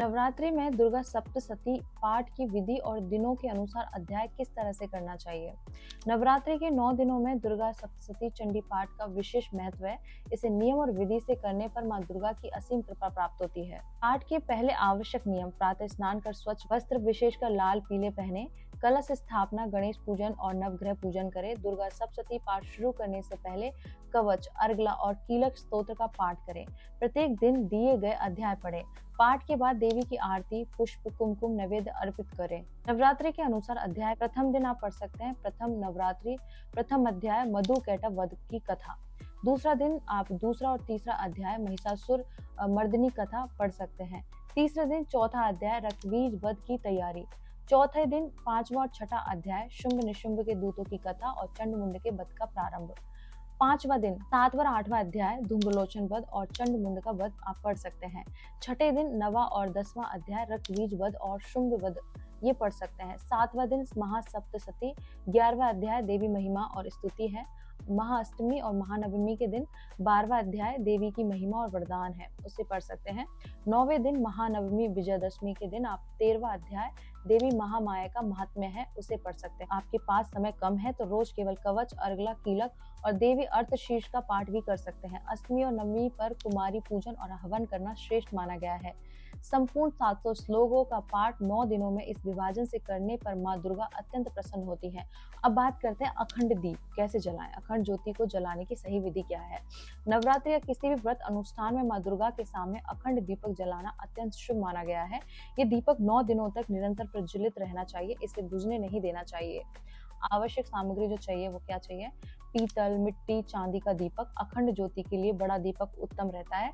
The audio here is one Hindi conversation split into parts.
नवरात्रि में दुर्गा सप्तशती पाठ की विधि और दिनों के अनुसार अध्याय किस तरह से करना चाहिए। नवरात्रि के 9 दिनों में दुर्गा सप्तशती चंडी पाठ का विशेष महत्व है। इसे नियम और विधि से करने पर माँ दुर्गा की असीम कृपा प्राप्त होती है। पाठ के पहले आवश्यक नियम: प्रातः स्नान कर स्वच्छ वस्त्र विशेषकर लाल पीले पहने, कलश स्थापना, गणेश पूजन और नवग्रह पूजन करें। दुर्गा सप्तशती पाठ शुरू करने से पहले कवच, अर्गला और कीलक स्तोत्र का पाठ करें। प्रत्येक दिन दिए गए अध्याय पढ़ें। पाठ के बाद देवी की आरती, पुष्प, कुमकुम नैवेद्य अर्पित करें। नवरात्रि के अनुसार अध्याय: प्रथम दिन आप पढ़ सकते हैं प्रथम नवरात्रि प्रथम अध्याय मधु कैटभ वध की कथा। दूसरा दिन आप दूसरा और तीसरा अध्याय महिषासुर मर्दिनी कथा पढ़ सकते हैं। तीसरे दिन चौथा अध्याय रक्तबीज वध की तैयारी। चौथे दिन पांचवा और छठा अध्याय शुंभ निशुंभ के दूतों की कथा और चंडमुंड के वध का प्रारंभ। पांचवा दिन सातवां और आठवां अध्याय धुंबलोचन वध और चंडमुंड का वध आप पढ़ सकते हैं। छठे दिन नवा और 10वां अध्याय रक्तबीज वध और शुंभ वध ये पढ़ सकते हैं। सातवां दिन महासप्तशती, 11वां अध्याय देवी महिमा और स्तुति है। महाअष्टमी और महानवमी के दिन 12वां अध्याय देवी की महिमा और वरदान है, उसे पढ़ सकते हैं। 9वें दिन महानवमी विजयदशमी के दिन आप 13वां अध्याय देवी महामाया का महात्म्य है, उसे पढ़ सकते हैं। आपके पास समय कम है तो रोज केवल कवच, अर्गला, कीलक और देवी अर्थशीर्ष का पाठ भी कर सकते हैं। अष्टमी और नवमी पर कुमारी पूजन और हवन करना श्रेष्ठ माना गया है। संपूर्ण 700 श्लोकों का पाठ 9 दिनों में इस विभाजन से करने पर माँ दुर्गा अत्यंत प्रसन्न होती है। अब बात करते हैं अखंड दीप कैसे जलाएं। अखंड ज्योति को जलाने की सही विधि क्या है। नवरात्रि या किसी भी व्रत अनुष्ठान में माँ दुर्गा के सामने अखंड दीपक जलाना अत्यंत शुभ माना गया है। ये दीपक 9 दिनों तक निरंतर प्रज्वलित रहना चाहिए, इसे बुझने नहीं देना चाहिए। आवश्यक सामग्री जो चाहिए वो क्या चाहिए: पीतल, मिट्टी, चांदी का दीपक। अखंड ज्योति के लिए बड़ा दीपक उत्तम रहता है।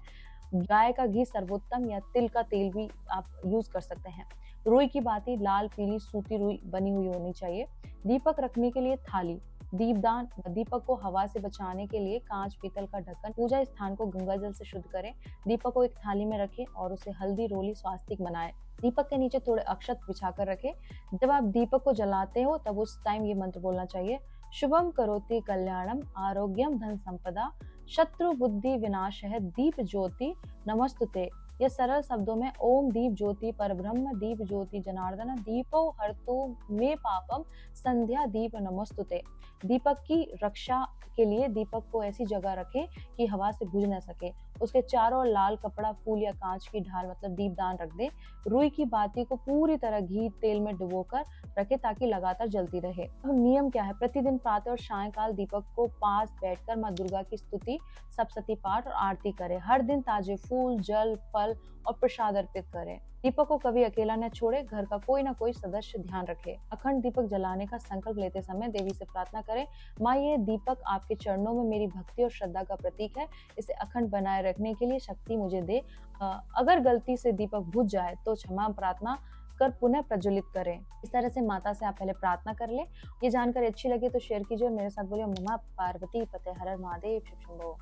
गाय का घी सर्वोत्तम या तिल का तेल भी आप यूज कर सकते हैं। रुई की बाती, लाल पीली सूती रुई बनी हुई होनी चाहिए। दीपक रखने के लिए थाली। दीपदान: दीपक को हवा से बचाने के लिए कांच, पीतल का ढक्कन। पूजा स्थान को गंगा जल से शुद्ध करें। दीपक को एक थाली में रखें और उसे हल्दी, रोली, स्वास्तिक बनाएं। दीपक के नीचे थोड़े अक्षत बिछाकर रखें। जब आप दीपक को जलाते हो तब उस टाइम ये मंत्र बोलना चाहिए: शुभम करोति कल्याणम, आरोग्यम धन संपदा, शत्रु बुद्धि विनाश है, दीप ज्योति नमस्तुते। यह सरल शब्दों में ओम दीप ज्योति परब्रह्म, दीप ज्योति जनार्दन, दीपो हरतु मे पापम, संध्या दीप नमस्तुते। दीपक की रक्षा के लिए दीपक को ऐसी जगह रखें कि हवा से बुझ न सके। उसके चारों ओर लाल कपड़ा, फूल या कांच की ढाल मतलब दीपदान रख दे। रुई की बाती को पूरी तरह घी तेल में डुबोकर रखे ताकि लगातार जलती रहे। अब नियम क्या है: प्रतिदिन प्रातः और सायंकाल दीपक को पास बैठकर माँ दुर्गा की स्तुति, सप्तशती पाठ और आरती करें। हर दिन ताजे फूल, जल, फल और प्रसाद अर्पित करें। दीपक को कभी अकेला न छोड़े, घर का कोई ना कोई सदस्य ध्यान रखे। अखंड दीपक जलाने का संकल्प लेते समय देवी से प्रार्थना करें: माँ, ये दीपक आपके चरणों में मेरी भक्ति और श्रद्धा का प्रतीक है, इसे अखंड बनाए रखने के लिए शक्ति मुझे दे। अगर गलती से दीपक बुझ जाए तो क्षमा प्रार्थना कर पुनः प्रज्वलित करें। इस तरह से माता से आप पहले प्रार्थना कर ले। ये जानकारी अच्छी लगी तो शेयर कीजिए और मेरे साथ बोलिए: मम्मा पार्वती पते हर हर महादेव, शिव शंभो।